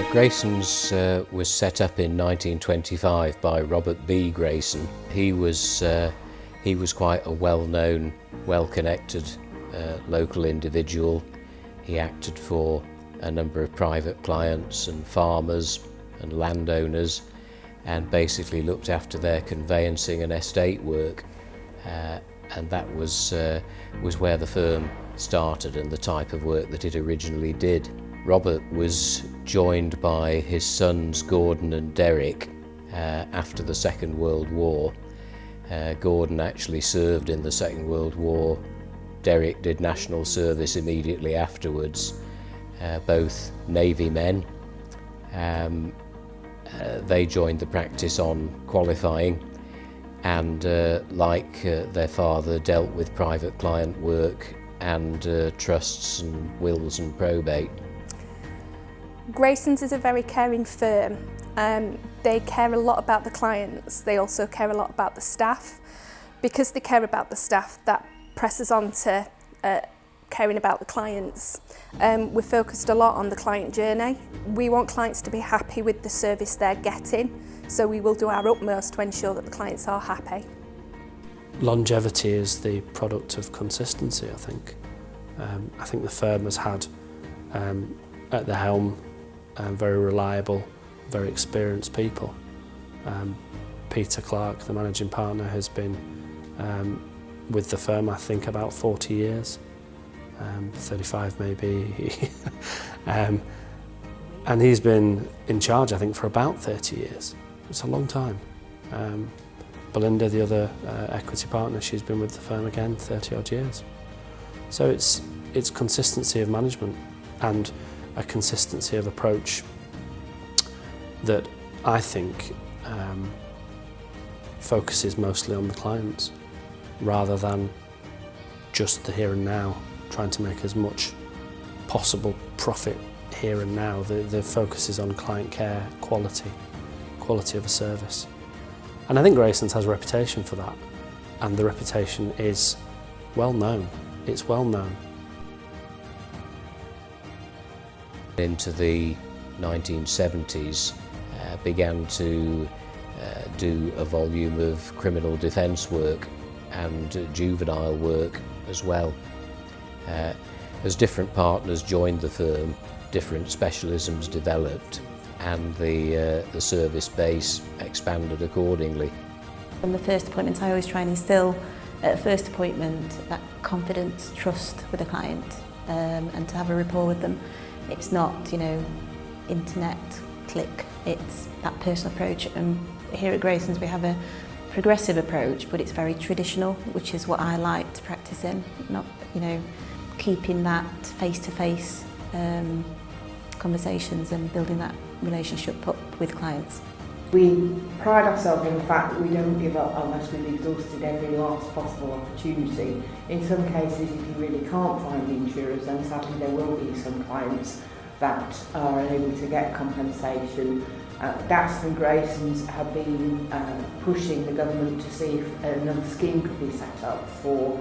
Graysons was set up in 1925 by Robert B. Grayson. He was quite a well-known, well-connected local individual. He acted for a number of private clients and farmers and landowners, and basically looked after their conveyancing and estate work. And that was where the firm started and the type of work that it originally did. Robert was joined by his sons Gordon and Derek after the Second World War. Gordon actually served in the Second World War. Derek did national service immediately afterwards, both Navy men. They joined the practice on qualifying, and like their father, dealt with private client work and trusts and wills and probate. Graysons is a very caring firm. They care a lot about the clients. They also care a lot about the staff. Because they care about the staff, that presses on to caring about the clients. We're focused a lot on the client journey. We want clients to be happy with the service they're getting, so we will do our utmost to ensure that the clients are happy. Longevity is the product of consistency, I think. I think the firm has had at the helm very reliable, very experienced people. Peter Clark, the managing partner, has been with the firm, I think, about 40 years, 35 maybe. And he's been in charge, I think, for about 30 years. It's a long time. Belinda, the other equity partner, she's been with the firm again 30 odd years. So it's consistency of management and a consistency of approach that I think focuses mostly on the clients rather than just the here and now, trying to make as much possible profit here and now. The focus is on client care, quality of a service. And I think Graysons has a reputation for that, and the reputation is well known. It's well known. Into the 1970s, began to do a volume of criminal defence work and juvenile work as well. As different partners joined the firm, different specialisms developed, and the service base expanded accordingly. From the first appointment, I always try and instill at first appointment that confidence, trust with the client, and to have a rapport with them. It's not, internet click, it's that personal approach. And here at Graysons we have a progressive approach, but it's very traditional, which is what I like to practice in, not, keeping that face-to-face conversations and building that relationship up with clients. We pride ourselves in the fact that we don't give up unless we've exhausted every last possible opportunity. In some cases, if you really can't find the insurers, then sadly there will be some clients that are unable to get compensation. DAS and Graysons have been pushing the government to see if another scheme could be set up for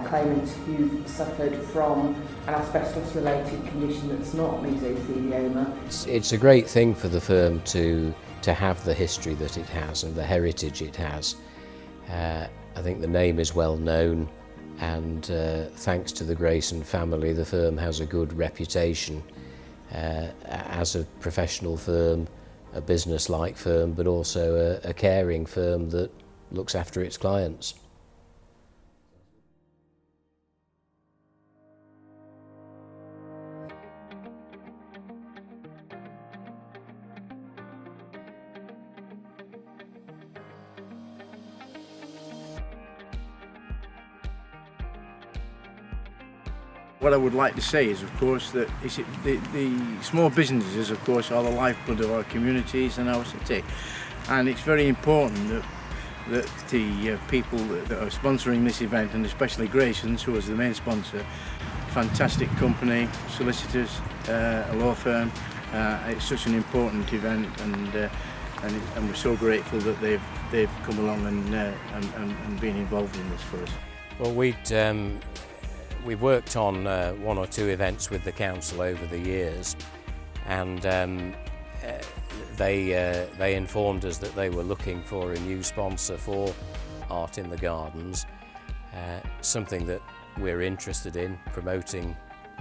claimants who've suffered from an asbestos-related condition that's not mesothelioma. It's a great thing for the firm to have the history that it has and the heritage it has. I think the name is well known, and thanks to the Grayson family, the firm has a good reputation as a professional firm, a business-like firm, but also a caring firm that looks after its clients. What I would like to say is, of course, that the small businesses, of course, are the lifeblood of our communities and our city. And it's very important that the people that are sponsoring this event, and especially Graysons, who is the main sponsor, fantastic company, solicitors, a law firm. It's such an important event, and we're so grateful that they've come along and been involved in this for us. Well, we've worked on one or two events with the council over the years, and they informed us that they were looking for a new sponsor for Art in the Gardens, something that we're interested in, promoting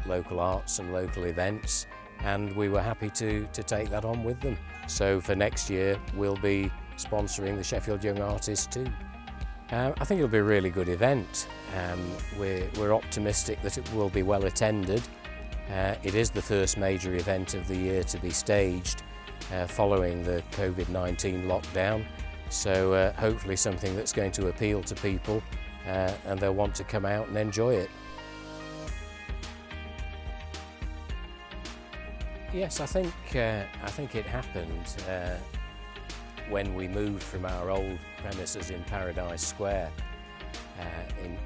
local arts and local events, and we were happy to take that on with them. So for next year we'll be sponsoring the Sheffield Young Artists too. I think it'll be a really good event. We're optimistic that it will be well attended. It is the first major event of the year to be staged following the COVID-19 lockdown, so hopefully something that's going to appeal to people and they'll want to come out and enjoy it. Yes, I think it happened when we moved from our old premises in Paradise Square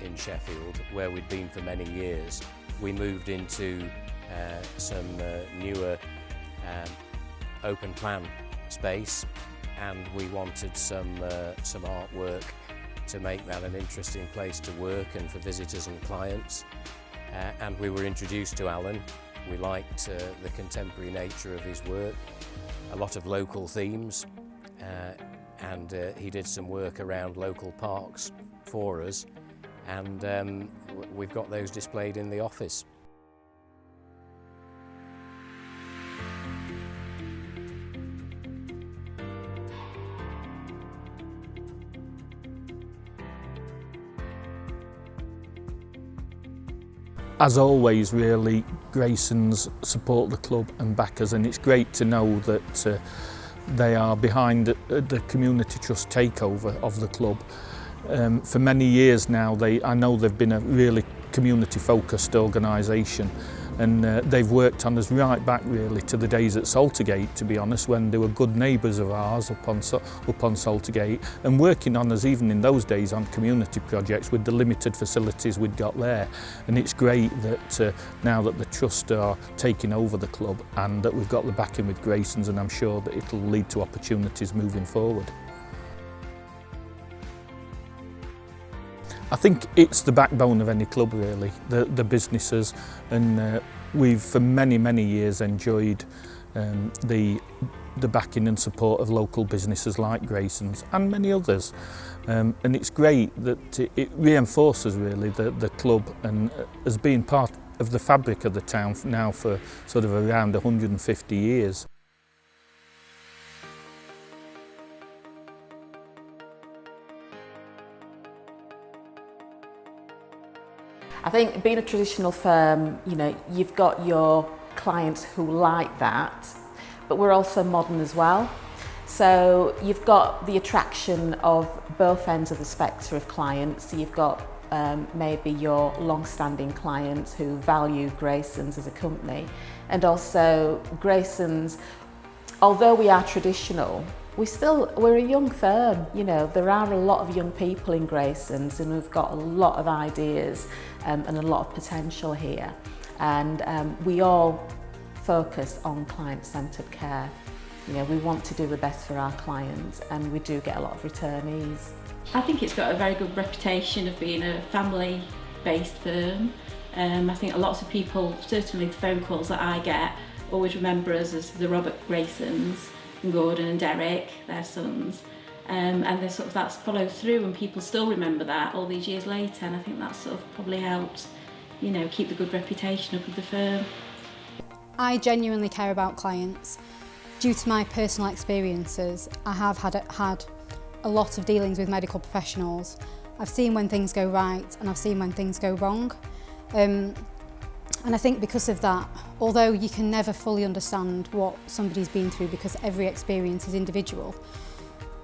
in Sheffield, where we'd been for many years. We moved into some newer open plan space, and we wanted some artwork to make that an interesting place to work and for visitors and clients. And we were introduced to Alan. We liked the contemporary nature of his work, a lot of local themes, and he did some work around local parks for us, and we've got those displayed in the office. As always, really, Graysons support the club and back us, and it's great to know that they are behind the community trust takeover of the club. For many years now, I know they've been a really community-focused organisation, and they've worked on us right back really to the days at Saltergate, to be honest, when they were good neighbours of ours up on Saltergate, and working on us even in those days on community projects with the limited facilities we'd got there. And it's great that now that the trust are taking over the club and that we've got the backing with Graysons, and I'm sure that it'll lead to opportunities moving forward. I think it's the backbone of any club really, the businesses, and we've for many years enjoyed the backing and support of local businesses like Graysons and many others, and it's great that it reinforces really the club and as being part of the fabric of the town now for sort of around 150 years. I think being a traditional firm, you know, you've got your clients who like that, but we're also modern as well. So you've got the attraction of both ends of the spectrum of clients. So you've got maybe your long-standing clients who value Graysons as a company, and also Graysons, although we are traditional, we're a young firm. You know, there are a lot of young people in Graysons, and we've got a lot of ideas and a lot of potential here. And we all focus on client-centred care. You know, we want to do the best for our clients, and we do get a lot of returnees. I think it's got a very good reputation of being a family-based firm. I think lots of people, certainly the phone calls that I get, always remember us as the Robert Graysons, and Gordon and Derek, their sons, and that's followed through, and people still remember that all these years later, and I think that's sort of probably helped, you know, keep the good reputation up of the firm. I genuinely care about clients. Due to my personal experiences, I have had a lot of dealings with medical professionals. I've seen when things go right and I've seen when things go wrong. And I think because of that, although you can never fully understand what somebody's been through because every experience is individual,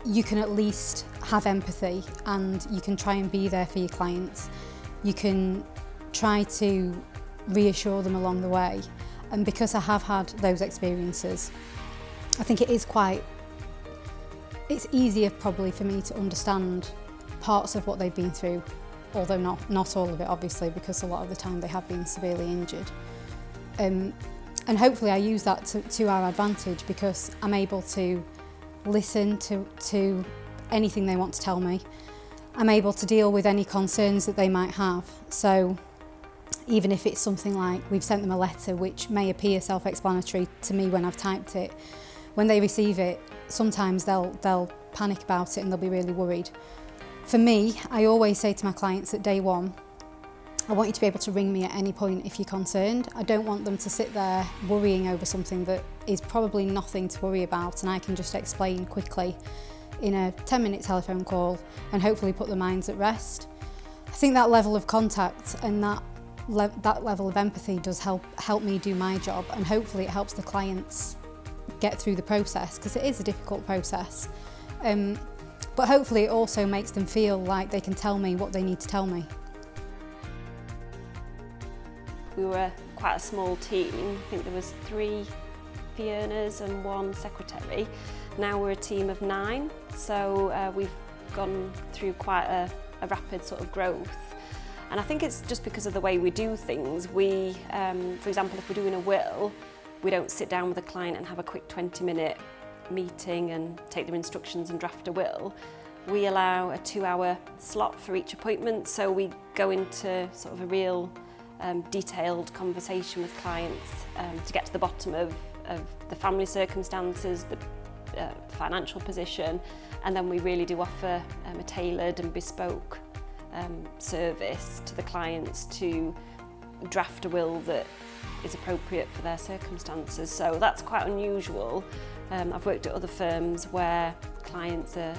you can at least have empathy and you can try and be there for your clients. You can try to reassure them along the way. And because I have had those experiences, I think it's easier probably for me to understand parts of what they've been through, although not all of it obviously, because a lot of the time they have been severely injured. And hopefully I use that to our advantage, because I'm able to listen to anything they want to tell me. I'm able to deal with any concerns that they might have. So even if it's something like we've sent them a letter which may appear self-explanatory to me when I've typed it. When they receive it, sometimes they'll panic about it and they'll be really worried. For me, I always say to my clients at day one, I want you to be able to ring me at any point if you're concerned. I don't want them to sit there worrying over something that is probably nothing to worry about, and I can just explain quickly in a 10-minute telephone call and hopefully put their minds at rest. I think that level of contact and that level of empathy does help me do my job, and hopefully it helps the clients get through the process, because it is a difficult process. But hopefully it also makes them feel like they can tell me what they need to tell me. We were quite a small team. I think there was 3 fee earners and 1 secretary. Now we're a team of 9, so we've gone through quite a rapid sort of growth. And I think it's just because of the way we do things. We, for example, if we're doing a will, we don't sit down with a client and have a quick 20-minute meeting and take their instructions and draft a will. We allow a 2-hour slot for each appointment, so we go into sort of a real detailed conversation with clients to get to the bottom of the family circumstances, the financial position, and then we really do offer a tailored and bespoke service to the clients to draft a will that is appropriate for their circumstances. So that's quite unusual. I've worked at other firms where clients are,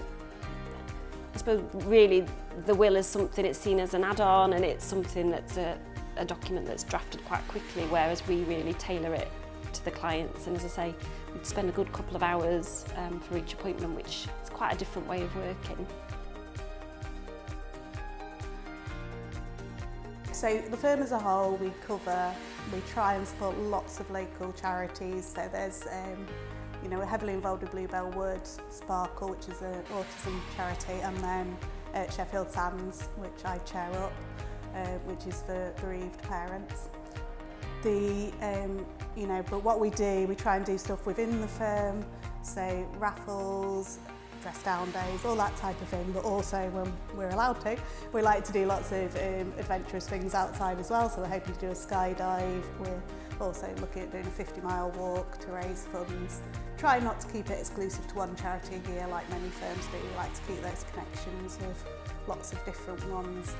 I suppose really the will is something it's seen as an add-on, and it's something that's a document that's drafted quite quickly, whereas we really tailor it to the clients. And as I say, we spend a good couple of hours for each appointment, which is quite a different way of working. So the firm as a whole, we try and support lots of local charities. So there's, we're heavily involved with Bluebell Wood, Sparkle, which is an autism charity, and then Sheffield Sands, which I chair up, which is for bereaved parents. But what we do, we try and do stuff within the firm, so raffles, dress down days, all that type of thing, but also when we're allowed to, we like to do lots of adventurous things outside as well. So we're hoping to do a skydive, we're also looking at doing a 50-mile walk to raise funds. Try not to keep it exclusive to one charity a year like many firms do. We like to keep those connections with lots of different ones,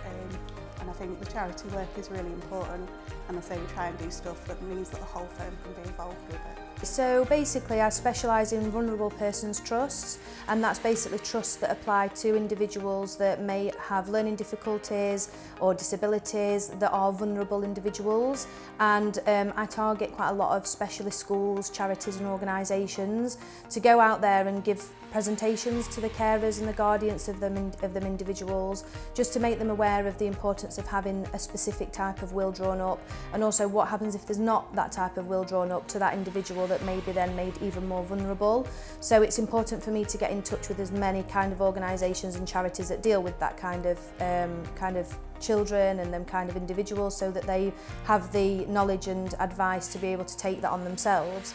and I think the charity work is really important, and I say we try and do stuff that means that the whole firm can be involved with it. So basically I specialise in vulnerable persons trusts, and that's basically trusts that apply to individuals that may have learning difficulties or disabilities that are vulnerable individuals, and I target quite a lot of specialist schools, charities and organisations to go out there and give presentations to the carers and the guardians of them individuals, just to make them aware of the importance of having a specific type of will drawn up, and also what happens if there's not that type of will drawn up to that individual that may be then made even more vulnerable. So it's important for me to get in touch with as many kind of organisations and charities that deal with that kind of children and them kind of individuals, so that they have the knowledge and advice to be able to take that on themselves.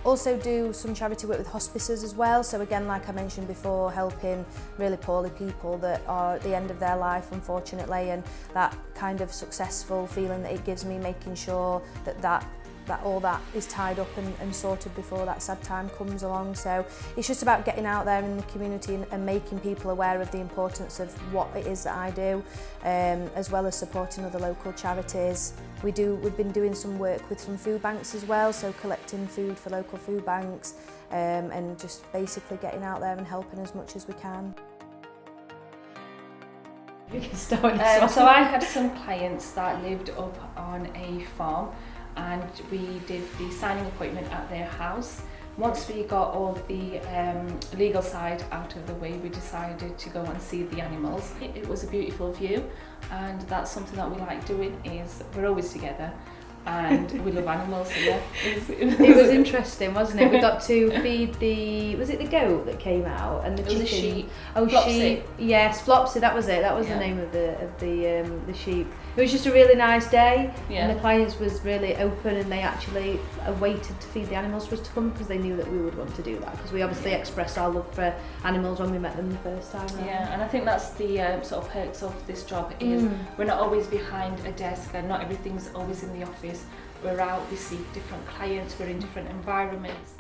Also do some charity work with hospices as well, so again, like I mentioned before, helping really poorly people that are at the end of their life, unfortunately, and that kind of successful feeling that it gives me, making sure that all that is tied up and sorted before that sad time comes along. So it's just about getting out there in the community and making people aware of the importance of what it is that I do, as well as supporting other local charities. We've been doing some work with some food banks as well, so collecting food for local food banks, and just basically getting out there and helping as much as we can. So I had some clients that lived up on a farm, and we did the signing appointment at their house. Once we got all the legal side out of the way, we decided to go and see the animals. It was a beautiful view, and that's something that we like doing, is we're always together. and we love animals, so yeah. It was interesting, wasn't it? We got to feed was it the goat that came out and the chicken? Was a sheep. Oh, Flopsy. sheep. Yes, Flopsy, that was it. That was the name of the sheep. It was just a really nice day, and the clients was really open, and they actually waited to feed the animals for us to come because they knew that we would want to do that, because we obviously expressed our love for animals when we met them the first time. Yeah, and I think that's the sort of perks of this job is we're not always behind a desk, and not everything's always in the office. We're out, we see different clients, we're in different environments.